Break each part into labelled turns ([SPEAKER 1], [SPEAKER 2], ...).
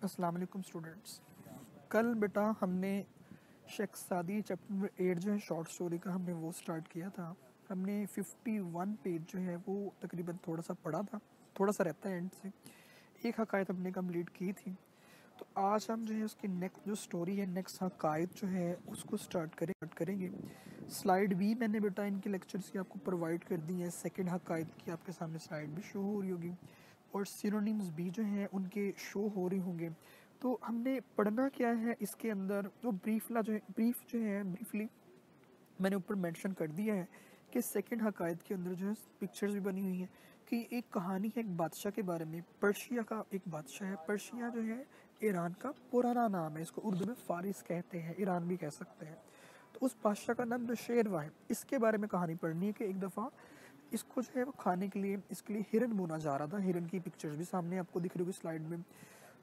[SPEAKER 1] अस्सलाम वालेकुम स्टूडेंट्स। कल बेटा हमने शख्सादी चैप्टर नंबर 8 जो है शॉर्ट स्टोरी का हमने वो स्टार्ट किया था। हमने 51 पेज जो है वो तकरीबन थोड़ा सा पढ़ा था, थोड़ा सा रहता है एंड से। एक हकायत हमने कंप्लीट की थी। तो आज हम जो है उसकी नेक्स्ट जो स्टोरी है, नेक्स्ट हकायत जो है उसको स्टार्ट करेंगे। स्लाइड भी मैंने बेटा इनके लेक्चर्स की आपको प्रोवाइड कर दी है। सेकंड हकायत की आपके सामने स्लाइड भी शो हो रही होगी और सिनोनिम्स भी जो हैं उनके शो हो रहे होंगे। तो हमने पढ़ना क्या है इसके अंदर, वो ब्रीफली मैंने ऊपर मेंशन कर दिया है कि सेकंड हकायत के अंदर जो है पिक्चर्स भी बनी हुई हैं कि एक कहानी है एक बादशाह के बारे में। पर्शिया का एक बादशाह है। पर्शिया जो है ईरान का पुराना नाम है, इसको उर्दू में फारिस कहते हैं, ईरान भी कह सकते हैं। तो उस बादशाह का नाम नौशेरवा है। इसके बारे में कहानी पढ़नी है कि एक दफ़ा इसको जो है वो खाने के लिए, इसके लिए हिरन भुना जा रहा था। हिरन की पिक्चर्स भी सामने आपको दिख रही होगी स्लाइड में।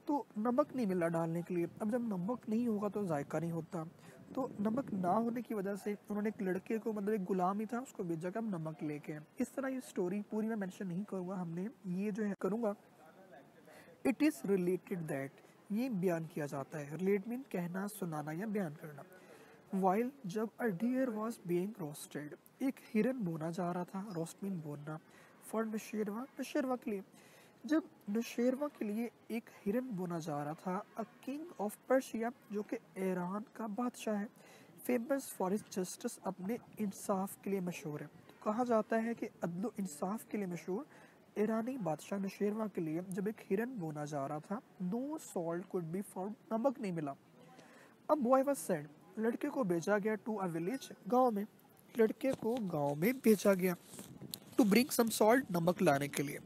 [SPEAKER 1] तो नमक नहीं मिला डालने के लिए। अब जब नमक नहीं होगा तो जायका नहीं होता। तो नमक ना होने की वजह से उन्होंने एक लड़के को, मतलब एक गुलाम ही था, उसको भेजा कि अब नमक लेके आए। इस तरह ये स्टोरी पूरी मैं मेंशन नहीं करूँगा, हमने ये जो है करूँगा। इट इज़ रिलेटेड दैट, ये बयान किया जाता है। रिलेट मीन कहना, सुनाना या बयान करना। वाइल जब a deer was being roasted, एक हिरन भुना जा रहा था। रोस्ट मीन भुनना। फॉर नशेरवा, नशेरवा के लिए। जब नौशेरवा के लिए एक हिरन भुना जा रहा था, अ किंग ऑफ पर्शिया जो कि ईरान का बादशाह है, फेमस फॉर हिज जस्टिस, अपने इंसाफ के लिए मशहूर है। तो कहा जाता है कि अदल इंसाफ के लिए मशहूर ईरानी बादशाह नौशेरवा के लिए जब एक हिरन भुना जा रहा था, no salt could be found, नमक नहीं मिला। अब बॉय वाज सेड, लड़के को भेजा गया टू अ विलेज, गांव में। लड़के को गांव में भेजा गया टू ब्रिंग सम सॉल्ट, नमक लाने के लिए।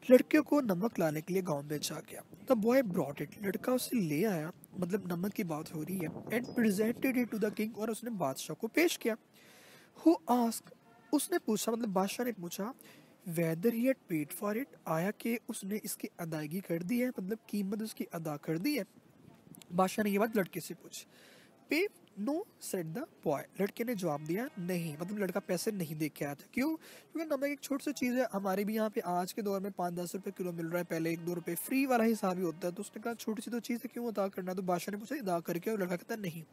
[SPEAKER 1] लड़के को नमक लाने के लिए गांव भेजा गया। द बॉय ब्रॉट इट, लड़का उसे ले आया, मतलब नमक की बात हो रही है। And presented it to the king, और उसने बादशाह को पेश किया। हु आस्क, उसने पूछा, मतलब बादशाह ने पूछा, weather he had paid for it, आया कि उसने इसकी अदायगी कर दी है, मतलब कीमत उसकी अदा कर दी है। बादशाह ने ये बात लड़के से पूछी। पे नो सेड द बॉय, लड़के ने जवाब दिया नहीं, मतलब लड़का पैसे नहीं दे के आया था। क्यों? क्योंकि नमक एक छोटी सी चीज़ है। हमारे भी यहाँ पे आज के दौर में 5-10 रुपए किलो मिल रहा है, पहले 1-2 रुपए फ्री वाला हिसाब ही होता है। तो उसने कहा छोटी सी तो चीज़ है, क्यों अदा करना है? तो बादशाह ने पूछा अदा करके, और लड़का कहता है नहीं।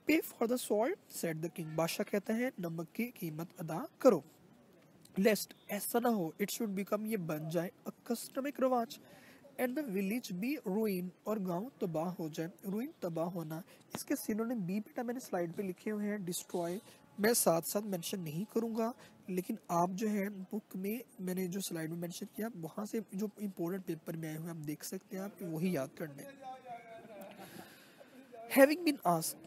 [SPEAKER 1] पे for the salt said the king, बादशाह कहता है नमक की कीमत अदा करो। लेस्ट, ऐसा ना हो, इट शुड बिकम, ये बन जाए, अ कस्टम, एक रवाज, and the village be ruined, और गांव तबाह हो जाए। रूइन तबाह होना। इसके सिनोनिम भी बेटा मैंने स्लाइड पे लिखे हुए हैं। डिस्ट्रॉय मैं साथ साथ मेंशन नहीं करूंगा, लेकिन आप जो है बुक में मैंने जो स्लाइड में मेंशन किया, वहां से जो इंपॉर्टेंट पेपर में आए हुए आप देख सकते हैं, आप वही याद करने। हैविंग बीन आस्क्ड,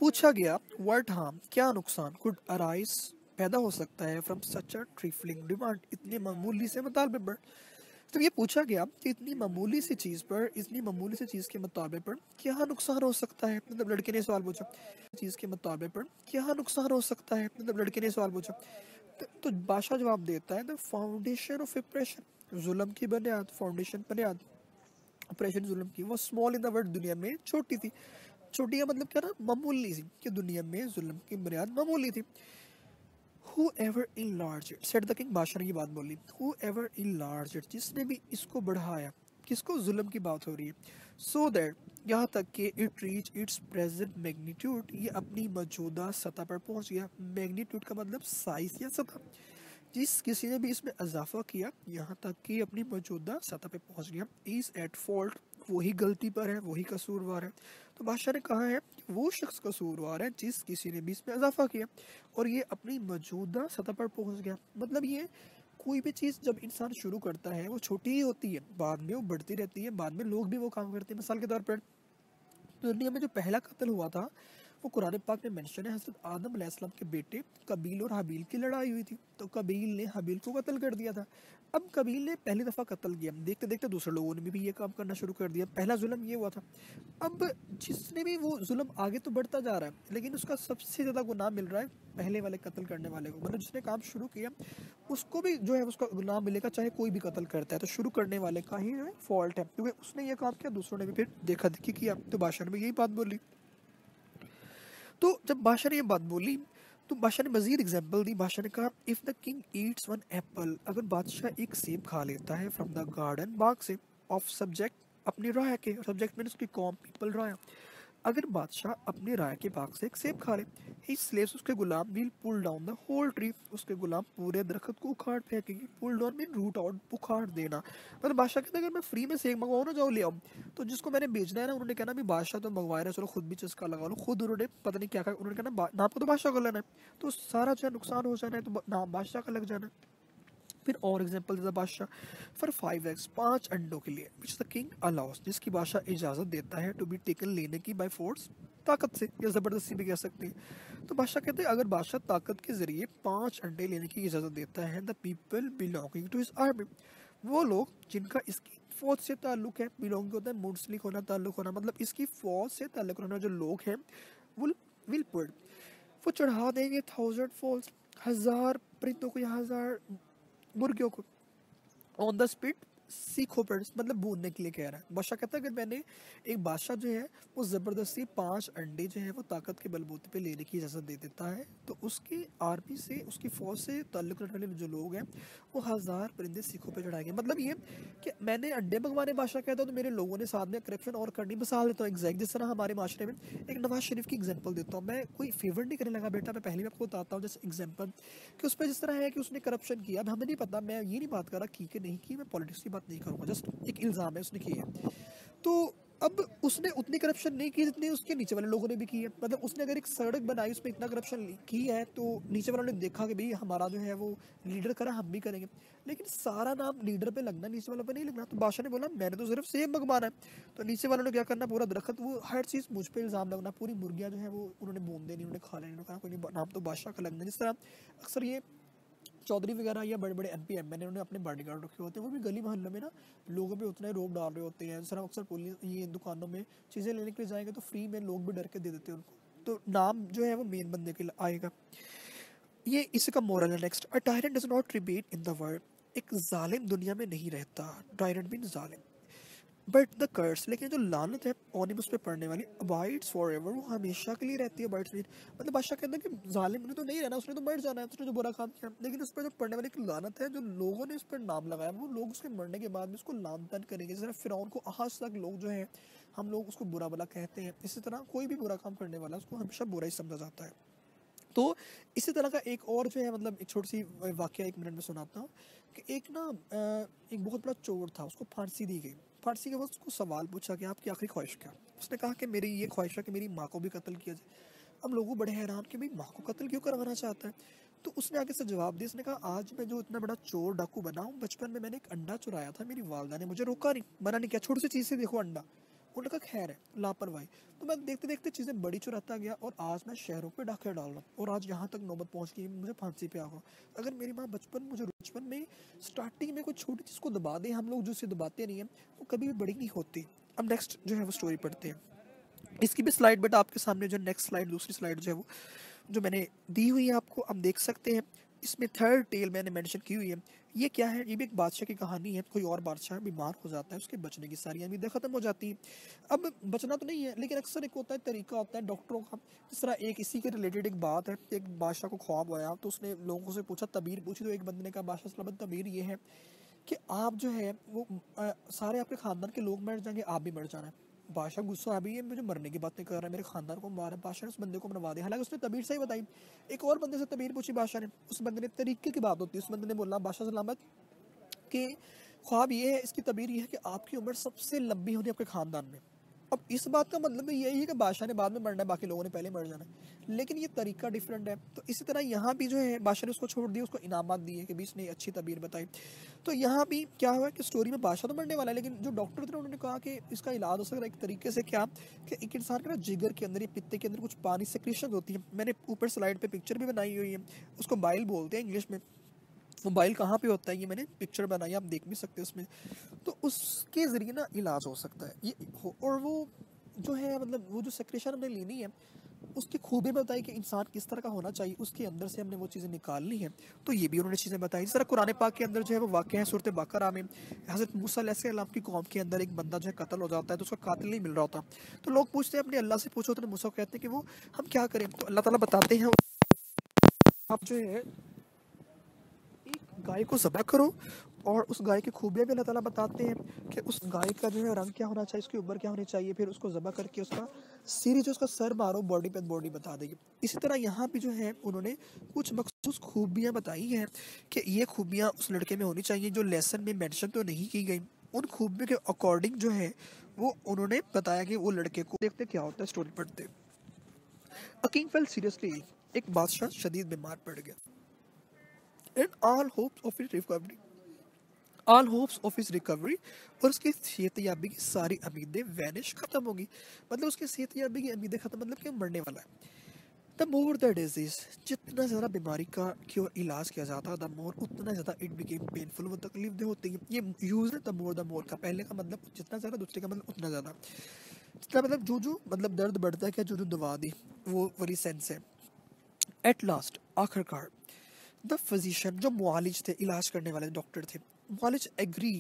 [SPEAKER 1] पूछा गया, व्हाट हार्म, क्या नुकसान, कुड अराइज, पैदा हो सकता है, from such a trifling demand, इतने मामूली से मुतालबे पर। तो ये पूछा गया कि इतनी मामूली सी चीज़ पर, इतनी मामूली सी चीज़ के मुताबिक पर क्या नुकसान हो सकता है, मतलब लड़के ने सवाल पूछा। चीज़ के मुताबिक पर क्या नुकसान हो सकता है, मतलब लड़के ने सवाल पूछा। तो बादशाह जवाब देता है, द फाउंडेशन ऑफ ऑपरेशन, जुल्म की बुनियाद, फाउंडेशन बुनियाद, ऑपरेशन जुल्म की, वो स्मॉल इन द वर्ल्ड, दुनिया में छोटी थी। छोटी का मतलब क्या ना, मामूली सी, कि दुनिया में जुल्म की बुनियाद मामूली थी। Whoever enlarged it, said the king, बादशाह ने ये बात बोली। Whoever enlarged it, जिसने भी इसको बढ़ाया, किसको, जुल्म की बात हो रही है। So that, यहाँ तक कि it reached its present magnitude, ये अपनी मौजूदा सतह पर पहुंच गया। मैग्नीट्यूड का मतलब साइज या सतह। जिस किसी ने भी इसमें इजाफा किया, यहाँ तक कि अपनी मौजूदा सतह पे पहुंच गया। इज एट फॉल्ट, वही गलती पर है, वही कसूरवार है। तो बादशाह ने कहा है कि वो शख्स कसूरवार है जिस किसी ने भी इसमें इजाफा किया और ये अपनी मौजूदा सतह पर पहुंच गया। मतलब ये कोई भी चीज़ जब इंसान शुरू करता है वो छोटी ही होती है, बाद में वो बढ़ती रहती है, बाद में लोग भी वो काम करते हैं। मिसाल के तौर पर दुनिया में जो पहला कत्ल हुआ था वो कुरान पाक में मेंशन है। हज़रत आदम अलैहिस्सलाम के बेटे कबील और हबील की लड़ाई हुई थी, तो कबील ने हबील को कत्ल कर दिया था। अब कबील ने पहली दफ़ा कत्ल किया, देखते देखते दूसरे लोगों ने भी ये काम करना शुरू कर दिया। पहला जुल्म ये हुआ था। अब जिसने भी वो जुल्म आगे तो बढ़ता जा रहा है, लेकिन उसका सबसे ज़्यादा गुनाह मिल रहा है पहले वाले कत्ल करने वाले को। मतलब जिसने काम शुरू किया उसको भी जो है उसका गुनाह मिलेगा, चाहे कोई भी कत्ल करता है। तो शुरू करने वाले का ही जो है फॉल्ट है, क्योंकि उसने ये काम किया, दूसरों ने भी फिर देखा देखी किया। तो बादशाह ने भी यही बात बोली। तो जब बादशाह ने ये बात बोली तो बादशाह ने मजीद एग्जाम्पल दी। बादशाह ने कहा, if the king Yeats one Apple, अगर बादशाह एक सेब खा लेता है, फ्रॉम द गार्डन, बाग से, ऑफ सब्जेक्ट, अपनी राय के, सब्जेक्ट मीन उसकी कौम, पीपल, राय। अगर बादशाह अपनी राय के बाग से एक सेब खा ले, हिज स्लेव्स उसके गुलाम will pull down the whole tree, उसके गुलाम पूरे दरख्त को उखाड़ फेंकेंगे। Pull down mean root out, उखाड़ देना। मतलब बादशाह कहता है अगर मैं फ्री में सेब मंगवाऊँ ना, जाओ ले आओ, तो जिसको मैंने बेचना है ना, उन्होंने कहना भी बादशाह तो मंगवा रहे, चलो खुद भी चस्का लगा लो। खुद उन्होंने पता नहीं क्या कहा, उन्होंने कहना नाम को तो बादशाह को लेना है, तो सारा जो है नुकसान हो जाना है, तो नाम बादशाह का लग जाना है। फिर और एग्जांपल देता बादशाह, फॉर 5 eggs, 5 अंडों के लिए, विच द किंग अलाउस, जिसकी बादशाह इजाज़त देता है, टू बी टेकन, लेने की, बाय फोर्स, ताकत से या ज़बरदस्ती भी कह सकते हैं। तो बादशाह कहते हैं अगर बादशाह ताकत के ज़रिए 5 अंडे लेने की इजाज़त देता है, the people belonging to his army, वो लोग जिनका इसकी फौज से ताल्लुक है, बिलोंग होता है मुंसलिक होना, ताल्लुक होना, मतलब इसकी फौज से ताल्लुक होना, जो लोग हैं वो विल पुट, वो चढ़ा देंगे 1000 फॉल्स, 1000 परिंदों को या 1000 मुर्गियों को, ऑन द स्पीड, सीखो पर, मतलब भूनने के लिए कह रहा है। बादशाह कहता है अगर मैंने, एक बादशाह जो है वो ज़बरदस्ती 5 अंडे जो है वो ताकत के बलबूते पे लेने की इजाज़त दे देता है, तो उसकी आर्मी से, उसकी फ़ौज से ताल्लुक़ रखने वाले जो लोग हैं वो 1000 परिंदे सीखों पे चढ़ाएंगे। मतलब ये कि मैंने अंडे मंगवाने, बादशाह कहता है, तो मेरे लोगों ने साथ में करप्शन और करनी। मिसाल देता हूँ एग्जैक्ट, जिस तरह हमारे माशरे में एक नवाज शरीफ की एग्जाम्पल देता हूँ, मैं कोई फेवर नहीं करने लगा बेटा, मैं पहले भी आपको बताता हूँ जैसे एग्जाम्पल, कि उस पर जिस तरह है कि उसने करप्शन किया। अब हमें नहीं पता, मैं ये नहीं बात कर रहा की कि नहीं की, मैं पॉलिटिक्स की बात नहीं करूँगा, जस्ट एक इल्ज़ाम है उसने किया है। तो अब उसने उतनी करप्शन नहीं की जितनी उसके नीचे वाले लोगों ने भी की है। मतलब उसने अगर एक सड़क बनाई, उसमें इतना करप्शन की है, तो नीचे वालों ने देखा कि भाई हमारा जो है वो लीडर करा, हम भी करेंगे, लेकिन सारा नाम लीडर पे लगना, नीचे वालों पे नहीं लगना। तो बादशाह ने बोला मैंने तो सिर्फ सेब मंगवाना है, तो नीचे वालों ने क्या करना, पूरा दरख्त, वो हर चीज़ मुझ पे इल्ज़ाम लगना, पूरी मुर्गियाँ जो है वो उन्होंने बूंद देनी, उन्होंने खा लेनी, कहा कोई नहीं, नाम तो बादशाह का लगना। जिस तरह अक्सर ये चौधरी वगैरह या बड़े बड़े एमपी एमएलए उन्होंने अपने बॉडीगार्ड रखे होते हैं, वो भी गली मोहल्लों में ना लोगों पे उतना ही रोब डाल रहे होते हैं। सर अक्सर पुलिस ये दुकानों में चीज़ें लेने के लिए जाएंगे तो फ्री में लोग भी डर के दे देते हैं उनको, तो नाम जो है वो मेन बंदे के आएगा। ये इसी का मोरल है। Next, a tyrant does not rebate in the world, एक जालिम दुनिया में नहीं रहता, टायरेंट मीन जालिम, बट द कर्स, लेकिन जो लानत है ऑन हिम, उस पर पड़ने वाली, अबाइड्स फॉर एवर, वो हमेशा के लिए रहती है। अबाइड्स मीन मतलब बादशाह कहता है कि जालिम ने तो नहीं रहना, उसने तो मर जाना है, उसने जो बुरा काम किया, लेकिन उस पर जो पड़ने वाली एक लानत है, जो लोगों ने उस पर नाम लगाया, वो लोग उसके मरने के बाद भी उसको लान तान करेंगे। जैसे फिरौन को आज तक लोग जो है, हम लोग उसको बुरा भला कहते हैं, इसी तरह कोई भी बुरा काम करने वाला उसको हमेशा बुरा ही समझा जाता है। तो इसी तरह का एक और जो है, मतलब एक छोटी सी वाकया 1 मिनट में सुनाता हूँ कि एक ना एक बहुत बड़ा चोर था, उसको फांसी दी गई। फांसी के बाद उसको सवाल पूछा कि आपकी आखिरी ख्वाहिश क्या। उसने कहा कि मेरी ये ख्वाहिश है कि मेरी माँ को भी कत्ल किया जाए। अब लोगों बड़े हैरान कि भाई माँ को कत्ल क्यों करवाना चाहता है। तो उसने आगे से जवाब दिया, उसने कहा आज मैं जो इतना बड़ा चोर डाकू बना हूँ, बचपन में मैंने एक अंडा चुराया था, मेरी वालदा ने मुझे रोका नहीं, मना नहीं किया, छोटी सी चीज़ से देखो अंडा, उनका खैर है लापरवाही। तो मैं देखते देखते चीज़ें बड़ी चुराता गया और आज मैं शहरों पे डाके डाल रहा हूँ और आज यहाँ तक नौबत पहुँच गई, मुझे फांसी पे आ गया। अगर मेरी माँ मुझे बचपन में स्टार्टिंग में कोई छोटी चीज़ को दबा दे, हम लोग जो उसे दबाते नहीं हैं, वो कभी भी बड़ी नहीं होती। अब नेक्स्ट जो है वो स्टोरी पढ़ते हैं। इसकी भी स्लाइड बेटा आपके सामने, जो नेक्स्ट स्लाइड, दूसरी स्लाइड जो है वो जो मैंने दी हुई है आपको, आप देख सकते हैं। इसमें थर्ड टेल मैंने मेंशन की हुई है। ये क्या है, ये भी एक बादशाह की कहानी है। कोई और बादशाह बीमार हो जाता है, उसके बचने की सारी उम्मीदें ख़त्म हो जाती हैं। अब बचना तो नहीं है, लेकिन अक्सर एक होता है तरीका होता है डॉक्टरों का। जिस तरह एक इसी के रिलेटेड एक बात है, एक बादशाह को ख्वाब आया, तो उसने लोगों से पूछा, तबीर पूछी, तो एक बंदे ने कहा बादशाह सलामत तबीर ये है कि आप जो है वो सारे आपके ख़ानदान के लोग मर जाएंगे, आप भी मर जाना है। बादशाह गुस्सा अभी ये मुझे मरने की बातें कर रहा है, मेरे खानदान को मारा। बादशाह ने उस बंदे को मरवा दिया, हालांकि उसने तबीर सही बताई। एक और बंदे से तबीर पूछी बादशाह ने, उस बंदे ने तरीके की बात होती है, उस बंदे ने बोला बादशाह सलामत कि ख्वाब ये है, इसकी तबीर ये है कि आपकी उम्र सबसे लंबी होनी आपके खानदान में। अब इस बात का मतलब यही है कि बादशाह ने बाद में मरना है, बाकी लोगों ने पहले मर जाना है, लेकिन ये तरीका डिफरेंट है। तो इसी तरह यहाँ भी जो है बादशाह ने उसको छोड़ दिया, उसको इनामात दिए कि भी इसने अच्छी तबीर बताई। तो यहाँ भी क्या हुआ कि स्टोरी में बादशाह तो मरने वाला है, लेकिन जो डॉक्टर थे उन्होंने कहा कि इसका इलाज हो सकता है एक तरीके से, क्या कि एक इंसान के ना जिगर के अंदर, ये पित्ते के अंदर कुछ पानी सेक्रेशन होती है। मैंने ऊपर स्लाइड पे पिक्चर भी बनाई हुई है, उसको बाइल बोलते हैं इंग्लिश में। वो बाइल कहाँ पे होता है, ये मैंने पिक्चर बनाई, आप देख भी सकते हैं उसमें। तो उसके ज़रिए ना इलाज हो सकता है ये और वो जो है, मतलब वो जो सेक्रेशन हमने लेनी है, उसकी खूबी बताई कि इंसान किस तरह का होना चाहिए, उसके अंदर से हमने वो चीज़ें निकालनी है। तो ये भी उन्होंने चीज़ें बताई। जिस तरह कुरान पाक के अंदर जो है वो वाक़या है सूरत बकरा में, हज़रत मूसा अलैहिस्सलाम की कौम के अंदर एक बंदा जो है कत्ल हो जाता है, तो उसका कातिल नहीं मिल रहा होता। तो लोग पूछते हैं अपने अल्लाह से पूछो, तो मूसा कहते हैं कि वो हम क्या करें। तो अल्लाह ताला बताते हैं आप जो है एक गाय को ज़बह करो और उस गाय की खूबियाँ भी अल्लाह ताला बताते हैं कि उस गाय का जो है रंग क्या होना चाहिए, उसकी उम्र क्या होनी चाहिए, फिर उसको ज़बह करके उसका सिर जो उसका सर मारो बॉडी पे बॉडी बता देगी। इसी तरह यहाँ पे जो है उन्होंने कुछ मखसूस खूबियाँ बताई हैं कि ये खूबियाँ उस लड़के में होनी चाहिए जो लेसन में मेंशन तो नहीं की गई। उन खूबियों के अकॉर्डिंग जो है वो उन्होंने बताया कि वो लड़के को देखते क्या होता है स्टोरी पढ़ते। अ किंग फेल सीरियसली, एक बादशाह शदीद बीमार पड़ गया। And all hopes of his recovery, और उसकी सेहतयाबी की सारी उम्मीदें वैनिश खत्म होगी। मतलब उसकी सेहतयाबी की उम्मीदें खत्म, मतलब कि मरने वाला है। द मोर द डिजीज, जितना ज़्यादा बीमारी का क्यों इलाज किया जाता है, द मोर उतना ज़्यादा इट बिकेम पेनफुल, वो तकलीफ दे होती है। ये यूज़ है द मोर का, पहले का मतलब जितना ज़्यादा, दूसरे का मतलब उतना ज़्यादा। जितना मतलब जो मतलब दर्द बढ़ता है क्या, जो दवा दी वो वाली सेंस है। एट लास्ट, आखिरकार, द फिजिशियन, जो मुआलिज थे, इलाज करने वाले डॉक्टर थे, मुआलिज एग्री,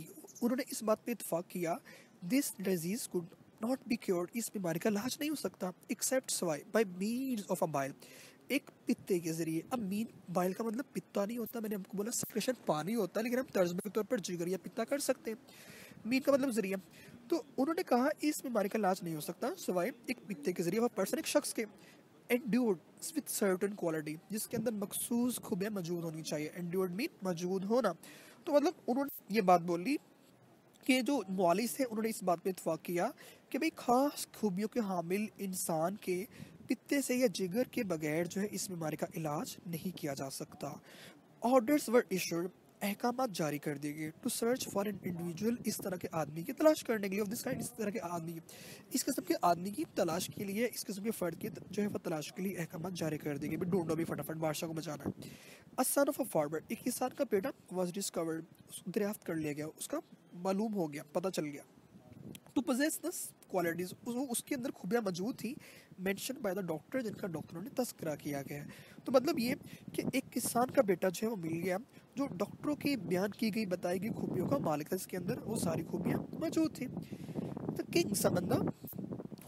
[SPEAKER 1] उन्होंने इस बात पे इत्तेफाक किया, this disease could not be cured, इस बीमारी का इलाज नहीं हो सकता except save by means of a bile, एक पित्ते के जरिए। अब मीन बाइल का मतलब पित्ता नहीं होता, मैंने आपको बोला सेक्रेशन पानी होता है, लेकिन हम तर्जमे के तौर पर जिगर या पित्ता कर सकते हैं। मीन का मतलब जरिया। तो उन्होंने कहा इस बीमारी का इलाज नहीं हो सकता सिवाय एक पित्ते के जरिए, वह पर्सन एक शख्स के एंड्यूर्ड विथ सर्टेन क्वालिटी, जिसके अंदर मखसूस खूबियाँ मौजूद होनी चाहिए। एंड्यूर्ड मीन मौजूद होना। तो मतलब उन्होंने ये बात बोली कि जो मुआलिज थे उन्होंने इस बात पे इत्तेफाक किया कि भाई खास खूबियों के हामिल इंसान के पित्ते से या जिगर के बगैर जो है इस बीमारी का इलाज नहीं किया जा सकता। ऑर्डर्स वर इशूड, अहकामात जारी कर दिए गए, to search for an individual, इस तरह के आदमी की तलाश करने के लिए, ऑफ दिस काइंड, इस तरह के आदमी, इस किस्म के आदमी की तलाश के लिए, इस किस्म के फर्द की जो है वो तलाश के लिए अहकामात जारी कर दिए गए। ढूंढो भी फटाफट, बादशाह को बचाना है। अ सन ऑफ अ फार्मर, एक किसान का बेटा, वॉज डिस्कवर्ड, दरियाफ्त कर लिया गया, उसका मालूम हो गया, पता चल गया। टू पोजेस दिस क्वालिटीज, उसके अंदर खूबियाँ मौजूद थी, मेंशन बाय द डॉक्टर, जिनका डॉक्टरों ने तस्करा किया गया है। तो मतलब ये कि एक किसान का बेटा जो है वो मिल गया, जो डॉक्टरों की बयान की गई बताई गई खूबियों का मालिक था, इसके अंदर वो सारी खूबियाँ मौजूद थी। द किंग समन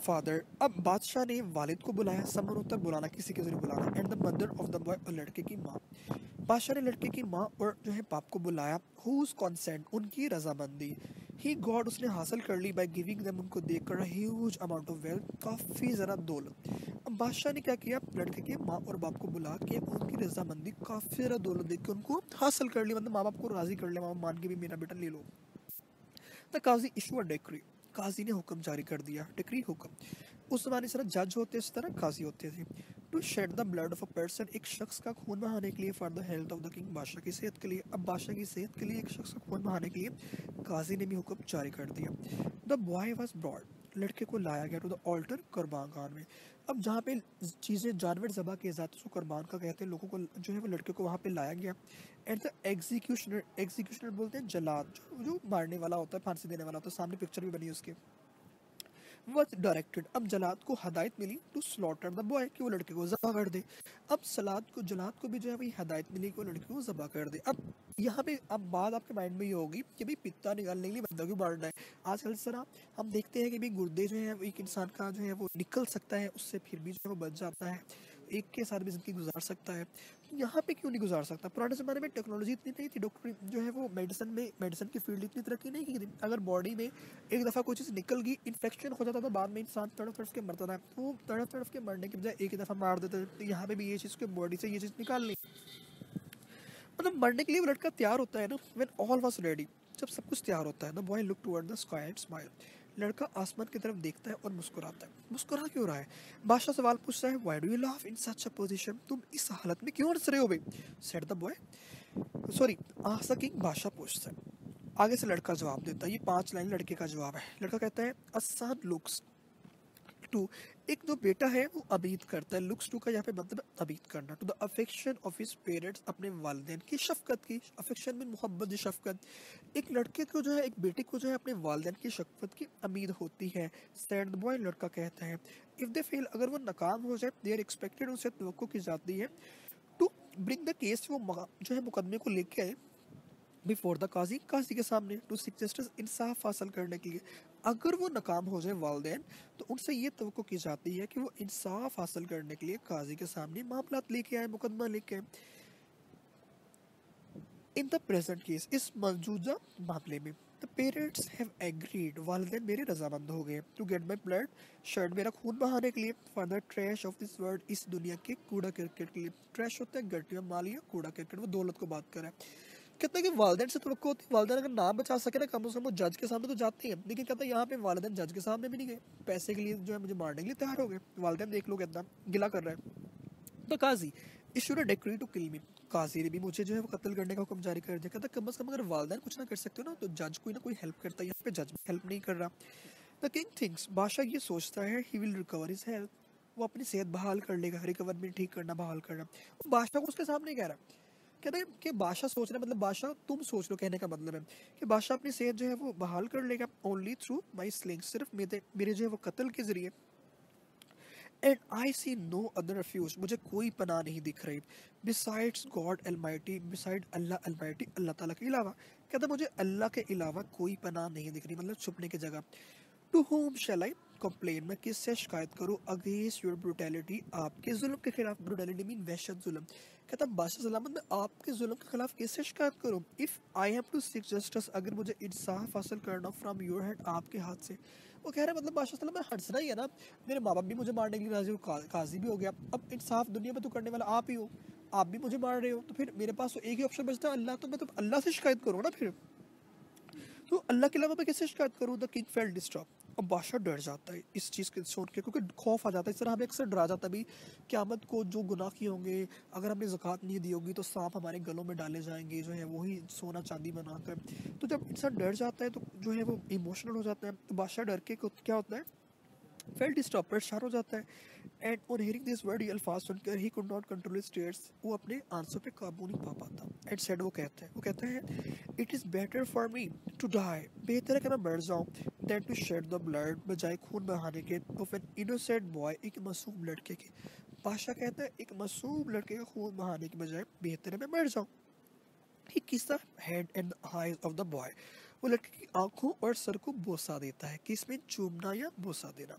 [SPEAKER 1] फादर, अब बादशाह ने वालिद को बुलाया, समन होता है बुलाना, किसी के जरिए बुलाना, and the mother of the boy, और लड़के की माँ। बादशाह ने लड़के की माँ और जो है बाप को बुलाया, हुज कॉन्सेंट, उनकी रजामंदी, ही गॉड, उसने हासिल कर ली, बाय गिविंग देम, उनको देकर, ह्यूज अमाउंट ऑफ वेल्थ, काफ़ी ज़रा दौलत। अब बादशाह ने क्या किया, लड़के के माँ और बाप को बुला के उनकी रजामंदी, काफ़ी ज़रा दौलत देकर उनको हासिल कर ली, मतलब माँ बाप को राज़ी कर लिया, माँ मान के भी मेरा बेटा ले लो। The qazi issue a decree, काजी ने हुक्म जारी कर दिया, डिक्री हुक्म। उस जमाने से जज होते इस तरह काजी होते थे। To shed the blood of a person, एक शख्स का खून बहाने के लिए, for the health of the king, बादशाह की सेहत के लिए। अब बादशाह की सेहत के लिए एक शख्स का खून बहाने के लिए काजी ने भी हुक्म जारी कर दिया। द बॉय वॉज ब्रॉड, लड़के को लाया गया टू द ऑल्टर, कुर्बान खान में। अब जहाँ पे चीज़ें जानवर ज़बह किए जाते हैं उसको कुर्बान का कहते हैं, लोगों को जो है वो लड़के को वहाँ पे लाया गया। एंड द एग्जीक्यूशनर, एग्जीक्यूशनर बोलते हैं जलाद, जो मारने वाला होता है, फांसी देने वाला होता है, सामने पिक्चर भी बनी है उसके। वॉज डायरेक्टेड, अब जलाद को हदायत मिली, टू स्लॉटर द बॉय, कि वो लड़के को ज़बह कर दे। अब जलाद को भी जो है वही हदायत मिली कि वो लड़के को ज़बह कर दे। अब यहाँ पे अब बात आपके माइंड में ये होगी कि भाई पित्ता निकालने के लिए बंदा क्यों मारना है। आजकल इस तरह हम देखते हैं कि भाई गुर्दे जो है एक इंसान का जो है वो निकल सकता है, उससे फिर भी जो है वो बच जाता है, एक के साथ भी ज़िंदगी गुजार सकता है। यहाँ पे क्यों नहीं गुजार सकता। पुराने ज़माने में टेक्नोलॉजी इतनी नहीं थी, डॉक्टर जो है वो मेडिसिन की फील्ड इतनी तरक्की नहीं की थी। अगर बॉडी में एक दफ़ा कोई चीज़ निकल गई, इन्फेक्शन हो जाता था, बाद में इंसान तड़प तड़प के मरता था। तो वो तड़प तड़प के मरने के बजाय एक ही दफ़ा मार देते थे। तो यहाँ पे भी ये चीज़ के बॉडी से ये चीज़ निकाल ली, मतलब मरने के लिए वो लड़का तैयार होता है ना। व्हेन ऑल वाज रेडी, जब सब कुछ तैयार होता है ना, boy look toward the sky and smile, लड़का आसमान की तरफ देखता है और मुस्कुराता है। मुस्कुरा क्यों रहा है। बादशाह सवाल पूछता है, why do you laugh in such a position, तुम इस हालत में क्यों हंस रहे हो भाई। Said the boy, sorry, ask the king, बादशाह पूछता है। आगे से लड़का जवाब देता है, ये 5 लाइन लड़के का जवाब है। लड़का कहता है, अ सन लुक्स टू, एक जो बेटा है वो अबीद करता है। लुक्स टू का यहाँ पे मतलब अबीद करना, to the affection of his parents, अपने वालिदैन की शफकत की। अफेक्शन में मोहब्बत, शफकत। एक लड़के को जो है, एक बेटे को जो है अपने वालिदैन की शफकत की उम्मीद होती है। सैड बॉय, लड़का कहता है, इफ दे फेल, अगर वो नाकाम हो जाए, दे आर एक्सपेक्टेड, उनसे तवक्को की जाती है, टू ब्रिंग द केस, वो जो है मुकदमे को लेके आए, बिफोर द काजी, काजी के सामने, टू सीक जस्टिस, इंसाफ हासिल करने के लिए। अगर वो नाकाम हो जाए वालिदैन, तो उनसे ये तवक्को की जाती है कि वो इंसाफ हासिल करने के लिए काजी के सामने मामला लेके आए, मुकदमा लेके आए। इन द प्रेजेंट केस, इस मौजूदा मामले में, द पेरेंट्स हैव एग्रीड, वालिदैन मेरे रजामंद हो गए, to get my blood shed, मेरा खून बहाने के लिए, for the trash of this world, इस दुनिया के कूड़ा करकट के लिए। ट्रैश होता है गटिया मालिया, कूड़ा करकट, वो दौलत को बात कर रहा है। कहता है कि वालिदैन से तो होती है, वालिदैन अगर नाम बचा सके ना कम से कम वो जज के सामने तो जाते हैं, लेकिन कहता है यहाँ पे वालिदैन जज के सामने भी नहीं गए, पैसे के लिए जो है मुझे मारने के लिए तैयार हो गए। वालिदैन देख लो कहता गिला कर रहा है। The qazi issued a decree to kill me, काजी ने भी मुझे जो है वो कत्ल करने का हुक्म जारी कर दिया। कहता कम से कम अगर वालिदैन कुछ ना कर सकते हो ना तो जज कोई ना कोई हेल्प करता है, यहाँ पे जज भी हेल्प नहीं कर रहा। द किंग थिंक्स, बादशाह ये सोचता है, he will recover his health, वो अपनी सेहत बहाल कर लेगा, रिकवर में ठीक करना, बहाल करना। वो बादशाह को उसके सामने कह रहा है, कहते हैं कि बादशाह सोच रहा है, मतलब बादशाह तुम सोच लो, कहने का मतलब है कि बादशाह अपनी सेहत जो है वो बहाल कर लेगा, ओनली थ्रू माई स्लिंग, सिर्फ मेरे जो है वो कत्ल के जरिए। And I see no other refuge, मुझे कोई पनाह नहीं दिख रही, besides God almighty, beside Allah almighty, Allah ताला के अलावा। कहता मुझे अल्लाह के अलावा कोई पनाह नहीं दिख रही, मतलब छुपने की जगह। To whom shall I complain, मैं किससे शिकायत करूँ, अगेंस्ट योर ब्रुटैलिटी, आपके जुल्म के खिलाफ, ब्रुटैलिटी मीन वहशत जुल्म। कहता बादशाह सलामत मैं आपके जुल्म के खिलाफ किससे शिकायत करूँ, if I have to seek justice, अगर मुझे इंसाफ हासिल करना फ्रॉम योर हैंड, आपके हाथ से। वो कह रहा है मतलब बादशाह सलाम मैं हंसना ही है ना, मेरे माँ बाप भी मुझे मारने के लिए राजी हो, काजी भी हो गया, अब इंसाफ दुनिया में तो करने वाला आप ही हो, आप भी मुझे मार रहे हो, तो फिर मेरे पास तो एक ही ऑप्शन बचता है अल्लाह, तो मैं तो अल्लाह से शिकायत करूँ ना फिर, तो अल्लाह के अलावा मैं कैसे शिकायत करूँ। द किंग फेल्ट डिस्टर्ब, अब बादशाह डर जाता है इस चीज़ के सुन के, क्योंकि खौफ आ जाता है, इस तरह हमें अक्सर डरा जाता है भाई क़यामत को जो गुनाह किए होंगे, अगर हमने ज़कात नहीं दी होगी तो सांप हमारे गलों में डाले जाएंगे, जो है वही सोना चांदी बनाकर। तो जब इंसान डर जाता है तो जो है वो इमोशनल हो जाता है, तो बादशाह डर के क्या होता है, फेल्ट डिस्टर्ब, परेशान हो जाता है। And on hearing this word, ये अल्फाज सुनकर he could not control his tears, वो अपने आंसू पे काबू नहीं पा पाता। एंड सेड, वो कहता है it is better for me to die, बेहतर है कि मैं मर जाऊँ, than to shed the blood, बजाय खून बहाने के, ऑफ एन इनोसेंट बॉय, एक मासूम लड़के के। बादशाह कहता है एक मासूम लड़के का खून बहाने के बजाय बेहतर है मैं मर जाऊँ। ही किस the head and eyes of the boy, वो लड़के की आंखों और सर को बोसा देता है, किस में चूमना या बोसा देना।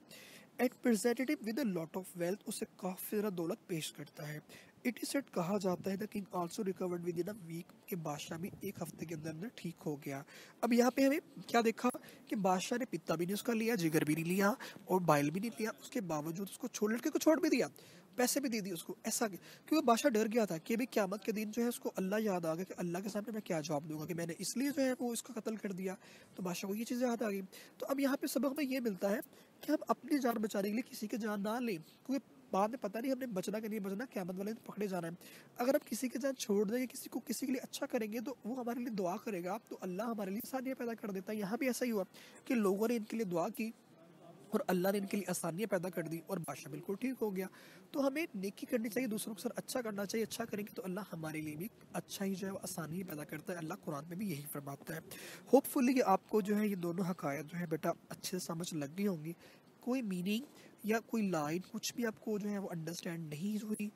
[SPEAKER 1] And presentative with a lot of wealth, उसे काफ़ी ज़्यादा दौलत पेश करता है। इट इज सेट, कहा जाता है the king also recovered within a week, के बादशाह भी एक हफ्ते के अंदर अंदर ठीक हो गया। अब यहाँ पे हमें क्या देखा कि बादशाह ने पित्ता भी नहीं उसका लिया, जिगर भी नहीं लिया और बाइल भी नहीं लिया, उसके बावजूद उसको लड़के को छोड़ भी दिया, पैसे भी दे दिए उसको, ऐसा क्योंकि वो बादशाह डर गया था कि अभी क़यामत के दिन जो है उसको अल्लाह याद आ गया कि अल्लाह के सामने मैं क्या जवाब दूंगा कि मैंने इसलिए जो है वो इसका कत्ल कर दिया, तो बादशाह को ये चीज़ याद आ गई। तो अब यहाँ पे सबक हमें ये मिलता है कि हम अपनी जान बचाने के लिए किसी की जान ना लें, क्योंकि बाद में पता नहीं हमने बचना कि नहीं बचना, क़यामत वाले दिन पकड़े जाना है। अगर हम किसी की जान छोड़ देंगे, किसी के लिए अच्छा करेंगे तो वो हमारे लिए दुआ करेगा, तो अल्लाह हमारे लिए आसानियाँ पैदा कर देता है। यहाँ भी ऐसा ही हुआ कि लोगों ने इनके लिए दुआ की और अल्लाह ने इनके लिए आसानियाँ पैदा कर दी और बादशाह बिल्कुल ठीक हो गया। तो हमें नेकी करनी चाहिए, दूसरों के साथ अच्छा करना चाहिए, अच्छा करेंगे तो अल्लाह हमारे लिए भी अच्छा ही जो है वो आसानी पैदा करता है। अल्लाह कुरान में भी यही फरमाता है। होपफुली कि आपको जो है ये दोनों हकायत जो है बेटा अच्छे से समझ लग गई होंगी। कोई मीनिंग या कोई लाइन कुछ भी आपको जो है वो अंडरस्टैंड नहीं हुई